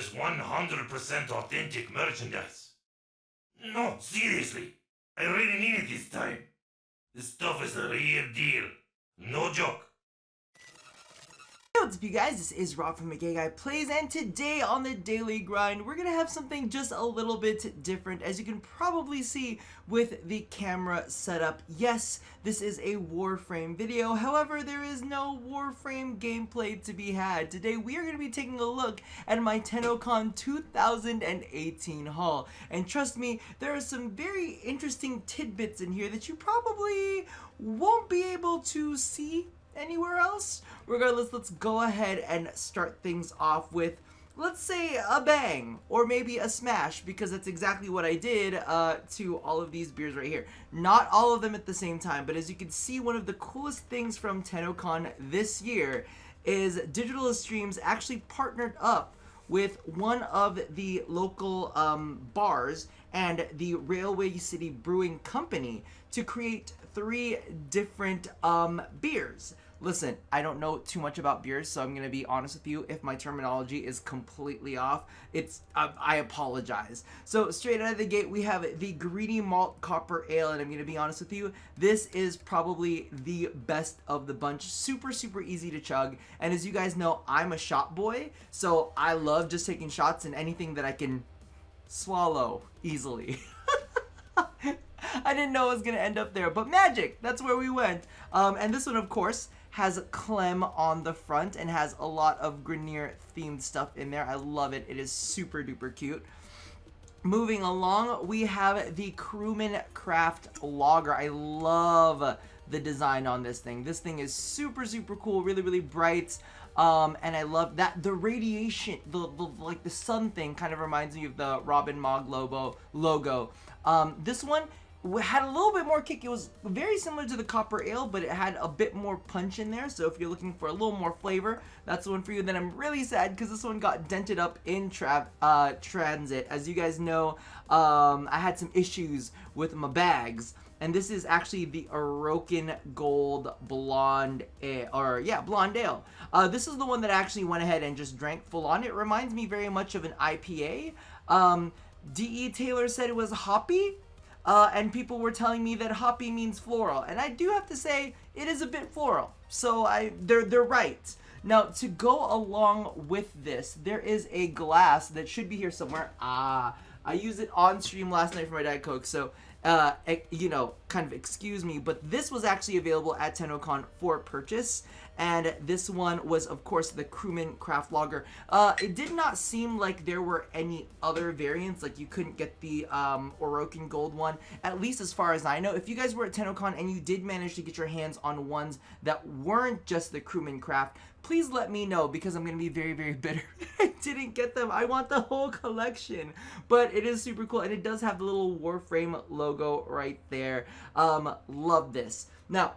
is 100% authentic merchandise. No, seriously. I really mean it this time. This stuff is the real deal. No joke. Hey, what's up you guys, this is Rob from Gay Guy Plays, and today on the Daily Grind, we're gonna have something just a little bit different, as you can probably see with the camera setup. Yes, this is a Warframe video, however, there is no Warframe gameplay to be had. Today, we are gonna be taking a look at my TennoCon 2018 haul, and trust me, there are some very interesting tidbits in here that you probably won't be able to see anywhere else. Regardless, let's go ahead and start things off with, let's say, a bang or maybe a smash, because that's exactly what I did to all of these beers right here. Not all of them at the same time, but as you can see, one of the coolest things from TennoCon this year is Digital Streams actually partnered up with one of the local bars and the Railway City Brewing Company to create 3 different beers. Listen, I don't know too much about beers, so I'm gonna be honest with you. If my terminology is completely off, I apologize. So straight out of the gate, we have the Greedy Malt Copper Ale, and I'm gonna be honest with you, this is probably the best of the bunch. Super easy to chug, and as you guys know, I'm a shot boy, so I love just taking shots and anything that I can swallow easily. I didn't know it was gonna end up there, but magic, that's where we went. And this one, of course, has Clem on the front and has a lot of Grenier themed stuff in there. I love it. It is super duper cute. Moving along, we have the Crewman Craft Lager. I love the design on this thing. This thing is super cool, really bright. And I love that the radiation, like the sun thing kind of reminds me of the Robin Mogg logo. This one had a little bit more kick. It was very similar to the Copper Ale, but it had a bit more punch in there. So if you're looking for a little more flavor, that's the one for you. Then I'm really sad because this one got dented up in transit. As you guys know, I had some issues with my bags. And this is actually the Orokin Gold Blonde Ale, Blonde Ale. This is the one that I actually went ahead and just drank full on. It reminds me very much of an IPA. D.E. Taylor said it was hoppy. And people were telling me that hoppy means floral, and I do have to say it is a bit floral. So they're right. Now, to go along with this, there is a glass that should be here somewhere. I used it on stream last night for my Diet Coke, so you know, kind of excuse me, but this was actually available at TennoCon for purchase. And this one was, of course, the Crewman Craft Lager. It did not seem like there were any other variants, like you couldn't get the Orokin Gold one, at least as far as I know. If you guys were at TennoCon and you did manage to get your hands on ones that weren't just the Crewman Craft, please let me know, because I'm going to be very bitter I didn't get them. I want the whole collection. But it is super cool, and it does have the little Warframe logo right there. Love this. Now,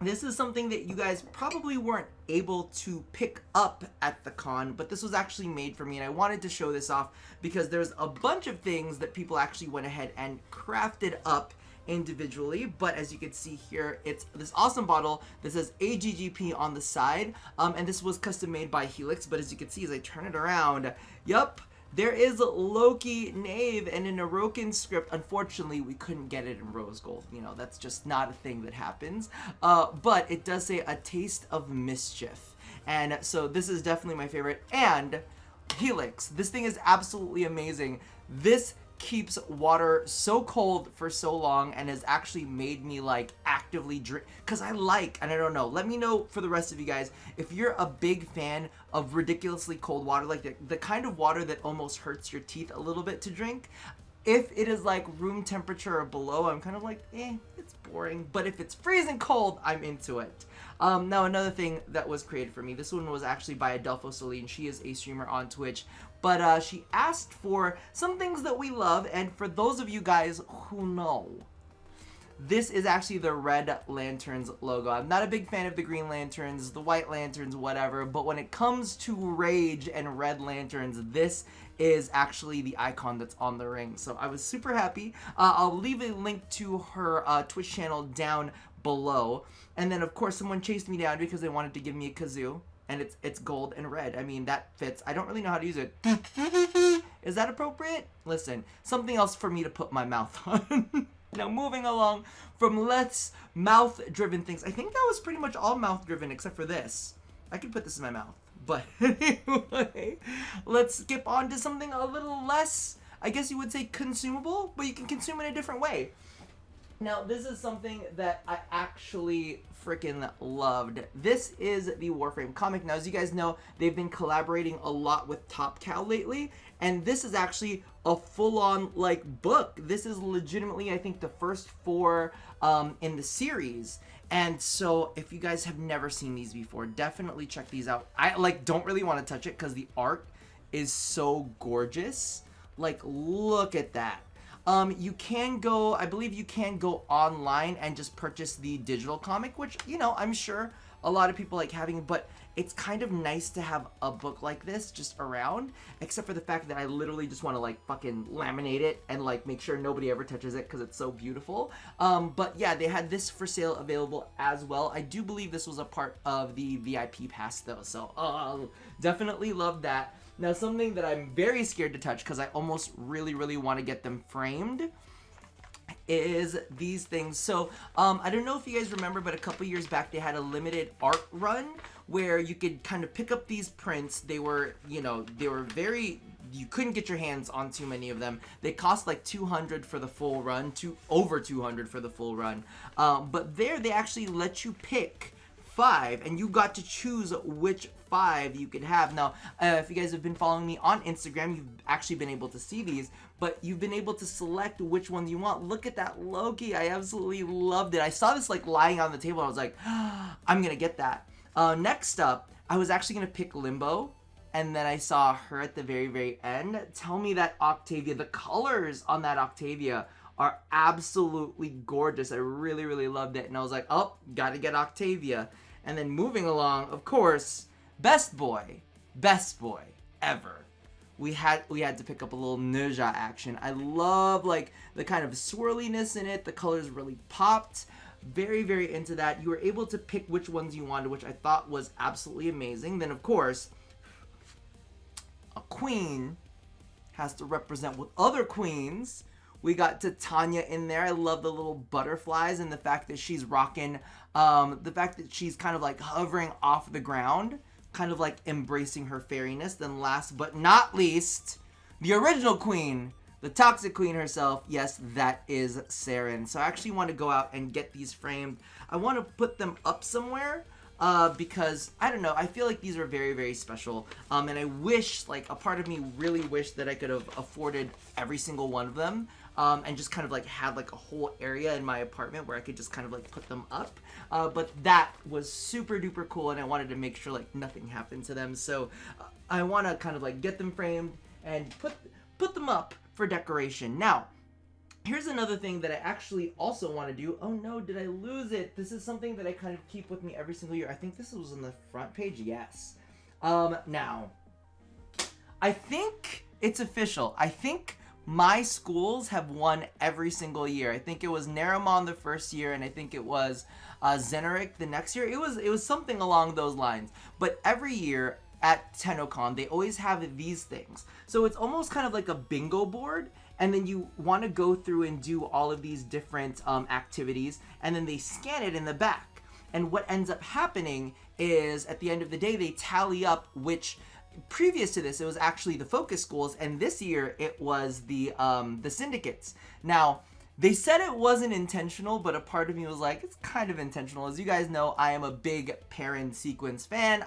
this is something that you guys probably weren't able to pick up at the con, but this was actually made for me, and I wanted to show this off because there's a bunch of things that people actually went ahead and crafted up individually. But as you can see here, it's this awesome bottle that says AGGP on the side, and this was custom made by Helix. But as you can see, as I turn it around, yup, there is Loki Knave and an Orokin script. Unfortunately, we couldn't get it in rose gold. You know, that's just not a thing that happens. But it does say a taste of mischief. And so this is definitely my favorite. And Helix, this thing is absolutely amazing. This keeps water so cold for so long and has actually made me like actively drink, because I don't know, let me know for the rest of you guys if you're a big fan of ridiculously cold water, like the kind of water that almost hurts your teeth a little bit to drink. If it is like room temperature or below, I'm kind of like, it's boring. But if it's freezing cold, I'm into it. Now, another thing that was created for me, this one was actually by Adelfos Selene. She is a streamer on Twitch. But she asked for some things that we love, and for those of you guys who know, this is actually the Red Lanterns logo. I'm not a big fan of the Green Lanterns, the White Lanterns, whatever, but when it comes to Rage and Red Lanterns, this is actually the icon that's on the ring. So I was super happy. I'll leave a link to her Twitch channel down below. And then, of course, someone chased me down because they wanted to give me a kazoo. and it's gold and red. I mean, that fits. I don't really know how to use it. Is that appropriate? Listen, something else for me to put my mouth on. Now, moving along from less mouth-driven things. I think that was pretty much all mouth-driven except for this. I could put this in my mouth. But anyway, let's skip on to something a little less, I guess you would say, consumable, but you can consume it a different way. Now, this is something that I actually freaking loved. This is the Warframe comic. Now, as you guys know, they've been collaborating a lot with Top Cow lately, and this is actually a full-on, like, book. This is legitimately, I think, the first 4 in the series. And so, if you guys have never seen these before, definitely check these out. I, like, don't really want to touch it because the art is so gorgeous. Like, look at that. You can go, I believe you can go online and just purchase the digital comic, which, you know, I'm sure a lot of people like having, but it's kind of nice to have a book like this just around, except for the fact that I literally just want to, like, fucking laminate it and, like, make sure nobody ever touches it because it's so beautiful. But yeah, they had this for sale available as well. I do believe this was a part of the VIP pass though, so definitely love that. Now, something that I'm very scared to touch because I almost really want to get them framed is these things. So, I don't know if you guys remember, but a couple years back they had a limited art run where you could kind of pick up these prints. They were, you know, they were very, you couldn't get your hands on too many of them. They cost like $200 for the full run, over $200 for the full run. But there they actually let you pick 5, and you got to choose which 5 you could have. Now, if you guys have been following me on Instagram, you've actually been able to see these, but you've been able to select which one you want. Look at that Loki. I absolutely loved it. I saw this like lying on the table. I was like, I'm gonna get that. Next up, I was actually gonna pick Limbo, and then I saw her at the very end. Tell me that Octavia, the colors on that Octavia are absolutely gorgeous. I really loved it, and I was like, oh, gotta get Octavia. And then moving along, of course, best boy ever. We had to pick up a little ninja action. I love, like, the kind of swirliness in it. The colors really popped. Very into that. You were able to pick which ones you wanted, which I thought was absolutely amazing. Then, of course, a queen has to represent with other queens. We got Titania in there. I love the little butterflies and the fact that she's rocking, the fact that she's kind of like hovering off the ground, kind of like embracing her fairiness. Then last but not least, the original queen, the toxic queen herself. Yes, that is Saren. So I actually want to go out and get these framed. I want to put them up somewhere. Because, I don't know, I feel like these are very special, and I wish, like, a part of me really wished that I could have afforded every single one of them, and just kind of, like, had, like, a whole area in my apartment where I could just kind of, like, put them up, but that was super duper cool, and I wanted to make sure, like, nothing happened to them, so I want to kind of, like, get them framed and put them up for decoration. Now, here's another thing that I actually also want to do. Oh no, did I lose it? This is something that I kind of keep with me every single year. I think this was on the front page, yes. Now, I think it's official. I think my schools have won every single year. I think it was Naramon the first year, and I think it was Zeneric the next year. It was something along those lines. But every year at TennoCon, they always have these things. So it's almost kind of like a bingo board, and then you want to go through and do all of these different activities, and then they scan it in the back. And what ends up happening is, at the end of the day, they tally up which, previous to this, it was actually the focus schools, and this year it was the syndicates. Now, they said it wasn't intentional, but a part of me was like, it's kind of intentional. As you guys know, I am a big Perrin Sequence fan.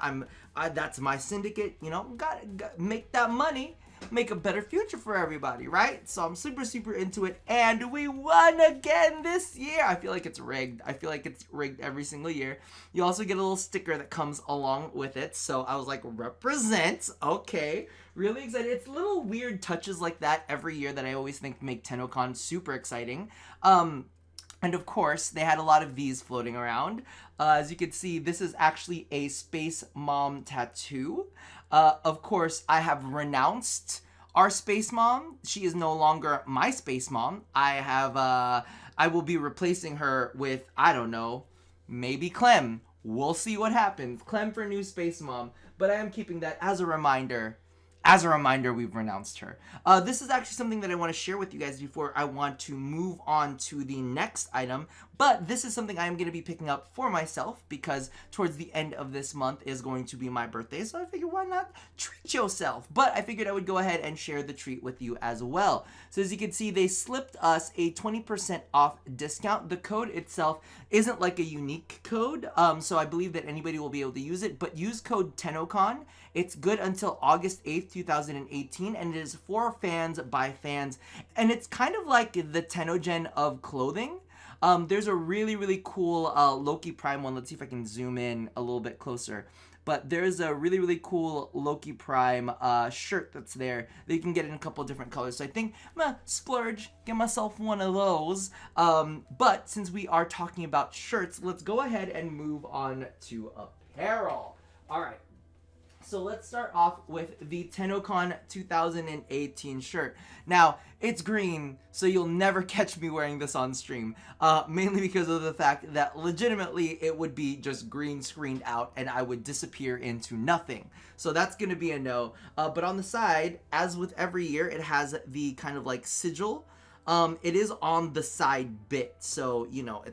That's my syndicate, you know, gotta make that money, make a better future for everybody, right? So I'm super into it, and we won again this year. I feel like it's rigged. I feel like it's rigged every single year. You also get a little sticker that comes along with it, so I was like, represent, okay. Really excited. It's little weird touches like that every year that I always think make TennoCon super exciting. And of course, they had a lot of these floating around. As you can see, this is actually a Space Mom tattoo. Of course, I have renounced our Space Mom. She is no longer my Space Mom. I will be replacing her with, I don't know, maybe Clem. We'll see what happens. Clem for new Space Mom. But I am keeping that as a reminder. As a reminder, we've renounced her. This is actually something that I want to share with you guys before I want to move on to the next item. But this is something I'm going to be picking up for myself because towards the end of this month is going to be my birthday. So I figured, why not treat yourself? But I figured I would go ahead and share the treat with you as well. So as you can see, they slipped us a 20% off discount. The code itself isn't like a unique code. So I believe that anybody will be able to use it. But use code TennoCon. It's good until August 8th, 2018, and it is for fans by fans. And it's kind of like the TennoGen of clothing. There's a really, really cool Loki Prime one. Let's see if I can zoom in a little bit closer. But there's a really, really cool Loki Prime shirt that's there that you can get in a couple of different colors. So I think I'm gonna splurge, get myself one of those. But since we are talking about shirts, let's go ahead and move on to apparel. All right. So let's start off with the TennoCon 2018 shirt. Now, it's green, so you'll never catch me wearing this on stream. Mainly because of the fact that legitimately it would be just green screened out and I would disappear into nothing. So that's going to be a no. But on the side, as with every year, it has the kind of like sigil. It is on the side bit. So, you know,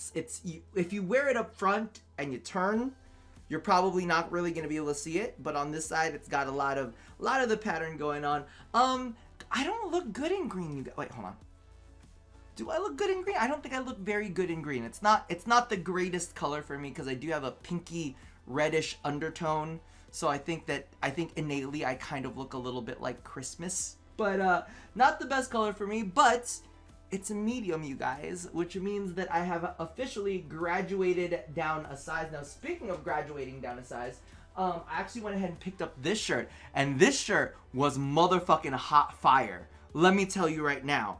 if you wear it up front and you turn, you're probably not really going to be able to see it, but on this side, it's got a lot of the pattern going on. I don't look good in green. You guys. Wait, hold on. Do I look good in green? I don't think I look very good in green. It's not the greatest color for me because I do have a pinky reddish undertone. So I think innately I kind of look a little bit like Christmas, but not the best color for me. But it's a medium, you guys, which means that I have officially graduated down a size. Now, speaking of graduating down a size, I actually went ahead and picked up this shirt, and this shirt was motherfucking hot fire. Let me tell you right now.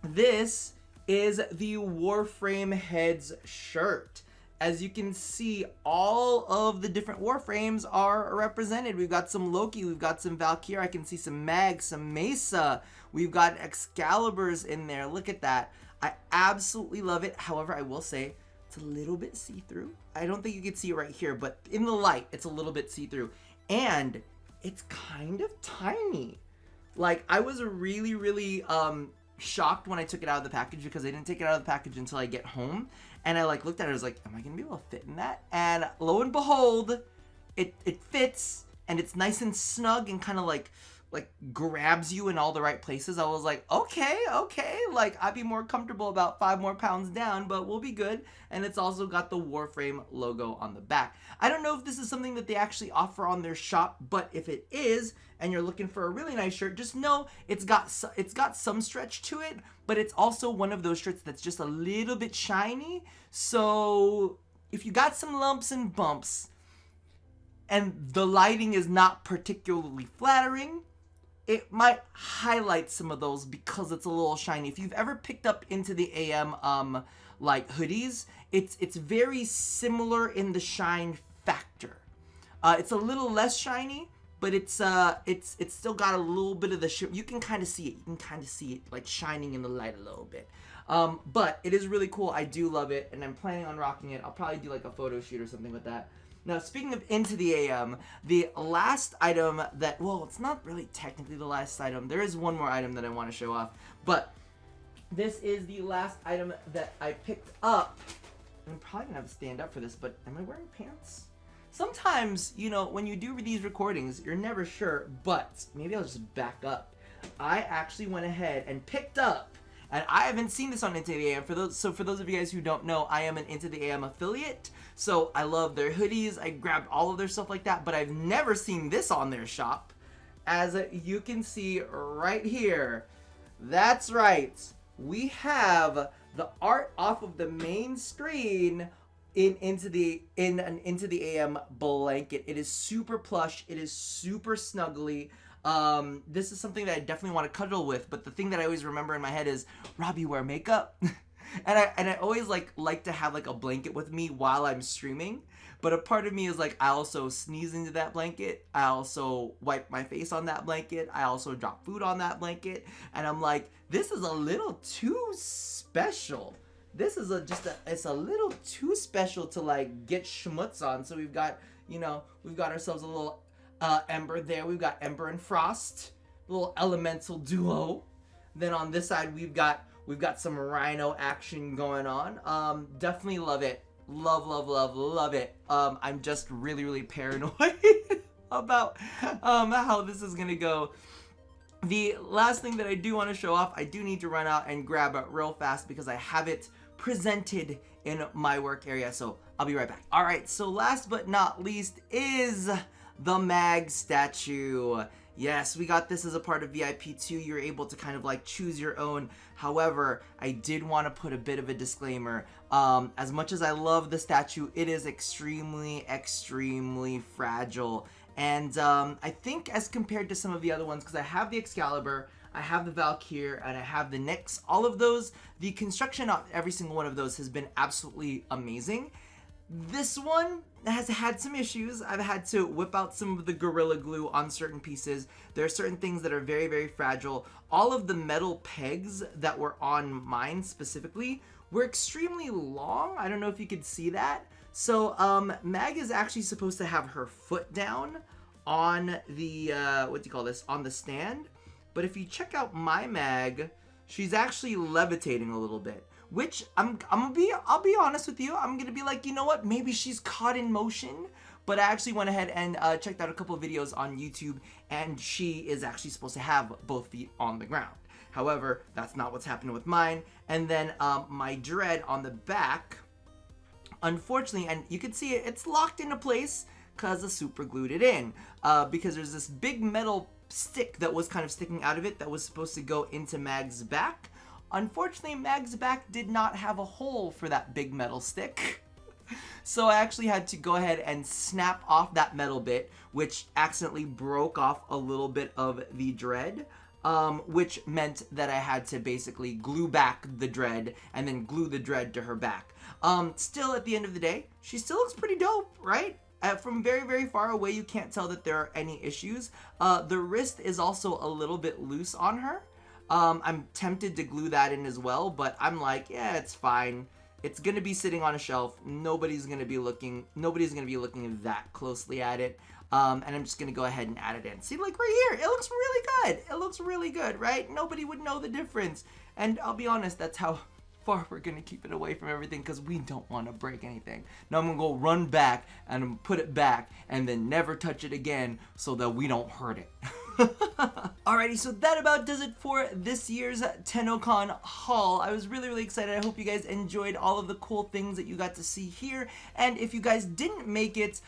This is the Warframe Heads shirt. As you can see, all of the different Warframes are represented. We've got some Loki, we've got some Valkyrie, I can see some Mag, some Mesa, we've got Excaliburs in there. Look at that. I absolutely love it. However, I will say it's a little bit see-through. I don't think you can see it right here, but in the light, it's a little bit see-through. And it's kind of tiny. Like, I was really, really shocked when I took it out of the package because I didn't take it out of the package until I get home. And I looked at it, I was like, am I gonna be able to fit in that? And lo and behold, it fits, and it's nice and snug and kind of like grabs you in all the right places. I was like, okay, like I'd be more comfortable about 5 more pounds down, but we'll be good. And it's also got the Warframe logo on the back. I don't know if this is something that they actually offer on their shop, but if it is, and you're looking for a really nice shirt, just know it's got some stretch to it, but it's also one of those shirts that's just a little bit shiny. So if you got some lumps and bumps and the lighting is not particularly flattering, it might highlight some of those because it's a little shiny. If you've ever picked up Into the AM like hoodies, it's very similar in the shine factor. It's a little less shiny, but it's still got a little bit of the you can kind of see it. You can kind of see it like shining in the light a little bit. But it is really cool. I do love it, and I'm planning on rocking it. I'll probably do like a photo shoot or something with that. Now, speaking of Into the AM, the last item that, well, it's not really technically the last item. There is one more item that I want to show off, but this is the last item that I picked up. I'm probably gonna have to stand up for this, but am I wearing pants? Sometimes, you know, when you do these recordings, you're never sure, but maybe I'll just back up. I actually went ahead and picked up, and I haven't seen this on Into the AM. For those of you guys who don't know, I am an Into the AM affiliate, so I love their hoodies. I grabbed all of their stuff like that, but I've never seen this on their shop. As you can see right here, that's right, we have the art off of the main screen in an Into the AM blanket. It is super plush. It is super snuggly. This is something that I definitely want to cuddle with, but the thing that I always remember in my head is, Rob, you wear makeup? and I always like to have like a blanket with me while I'm streaming, but a part of me is like, I also sneeze into that blanket, I also wipe my face on that blanket, I also drop food on that blanket, and I'm like, this is a little too special. this is it's a little too special to like get schmutz on. So we've got, you know, we've got ourselves a little Ember there. We've got Ember and Frost, little elemental duo. Then on this side we've got some Rhino action going on. Definitely love it. Love it. I'm just really paranoid about how this is gonna go. The last thing that I do want to show off, I do need to run out and grab it real fast because I have it presented in my work area, so I'll be right back. All right, so last but not least is the Mag statue. Yes, we got this as a part of VIP 2. You're able to kind of like choose your own. However, I did want to put a bit of a disclaimer. As much as I love the statue, it is extremely fragile. And I think as compared to some of the other ones, because I have the Excalibur, I have the Valkyr, and I have the Nyx, all of those, the construction of every single one of those has been absolutely amazing. This one has had some issues. I've had to whip out some of the Gorilla Glue on certain pieces. There are certain things that are very fragile. All of the metal pegs that were on mine specifically were extremely long. I don't know if you could see that. So Mag is actually supposed to have her foot down on the on the stand. But if you check out my Mag, she's actually levitating a little bit. Which I'll be honest with you, I'm gonna be like, you know what, maybe she's caught in motion. But I actually went ahead and checked out a couple of videos on YouTube, and she is actually supposed to have both feet on the ground. However, that's not what's happening with mine. And then my Dread on the back, unfortunately, and you can see it's locked into place because I super glued it in, because there's this big metal stick that was kind of sticking out of it that was supposed to go into Mag's back. Unfortunately, Mag's back did not have a hole for that big metal stick. So I actually had to go ahead and snap off that metal bit, which accidentally broke off a little bit of the Dread, which meant that I had to basically glue back the Dread and then glue the Dread to her back. Still, at the end of the day, she still looks pretty dope, right? From very far away, you can't tell that there are any issues. The wrist is also a little bit loose on her. I'm tempted to glue that in as well, but I'm like, yeah, it's fine. It's gonna be sitting on a shelf. Nobody's gonna be looking that closely at it. And I'm just gonna go ahead and add it in. See, like right here, it looks really good. It looks really good, right? Nobody would know the difference. And I'll be honest, that's how far we're gonna keep it away from everything, because we don't want to break anything. Now I'm gonna go run back and put it back and then never touch it again so that we don't hurt it. Alrighty, so that about does it for this year's TennoCon haul. I was really excited. I hope you guys enjoyed all of the cool things that you got to see here. And if you guys didn't make it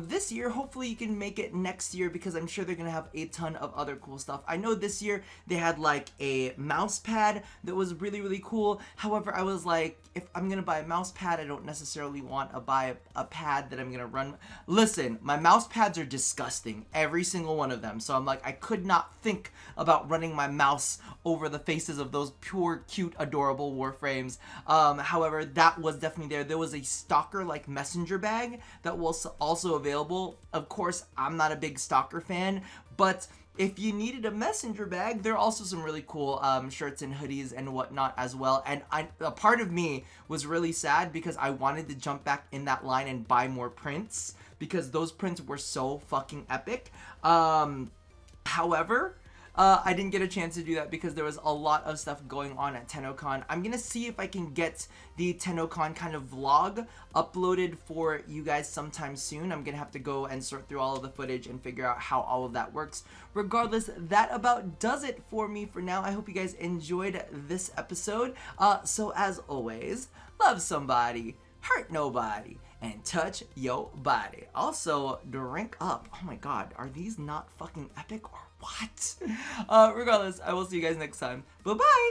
this year, hopefully you can make it next year, because I'm sure they're gonna have a ton of other cool stuff. I know this year they had like a mouse pad that was really cool. However, I was like, if I'm gonna buy a mouse pad, I don't necessarily want to buy a pad that I'm gonna run. Listen, my mouse pads are disgusting, every single one of them. So I'm like, I could not think about running my mouse over the faces of those pure, cute, adorable Warframes. However, that was definitely there. There was a Stalker like messenger bag that was also available. Of course, I'm not a big Stalker fan, but if you needed a messenger bag, there are also some really cool shirts and hoodies and whatnot as well. And a part of me was really sad because I wanted to jump back in that line and buy more prints, because those prints were so fucking epic. However, I didn't get a chance to do that because there was a lot of stuff going on at TennoCon. I'm gonna see if I can get the TennoCon kind of vlog uploaded for you guys sometime soon. I'm gonna have to go and sort through all of the footage and figure out how all of that works. Regardless, that about does it for me for now. I hope you guys enjoyed this episode. So as always, love somebody, hurt nobody, and touch your body. Also, drink up. Oh my god, are these not fucking epic or what? Regardless, I will see you guys next time. Bye-bye!